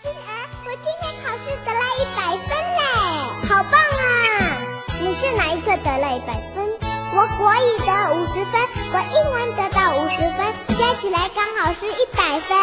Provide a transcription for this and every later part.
静儿，我今天考试得了100分嘞，好棒啊！你是哪一科得了100分？我国语得50分，我英文得到50分，加起来刚好是100分。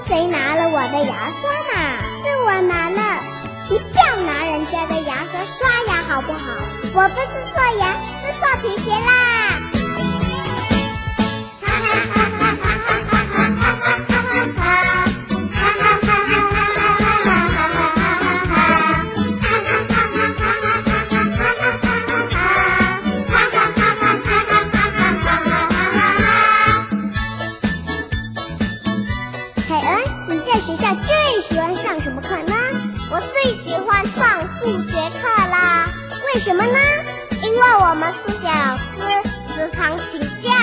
谁拿了我的牙刷嘛？是我拿了。你不要拿人家的牙刷刷牙好不好？我不是做牙，是做皮鞋啦。凯恩，你在学校最喜欢上什么课呢？我最喜欢上数学课啦。为什么呢？因为我们数学老师时常请假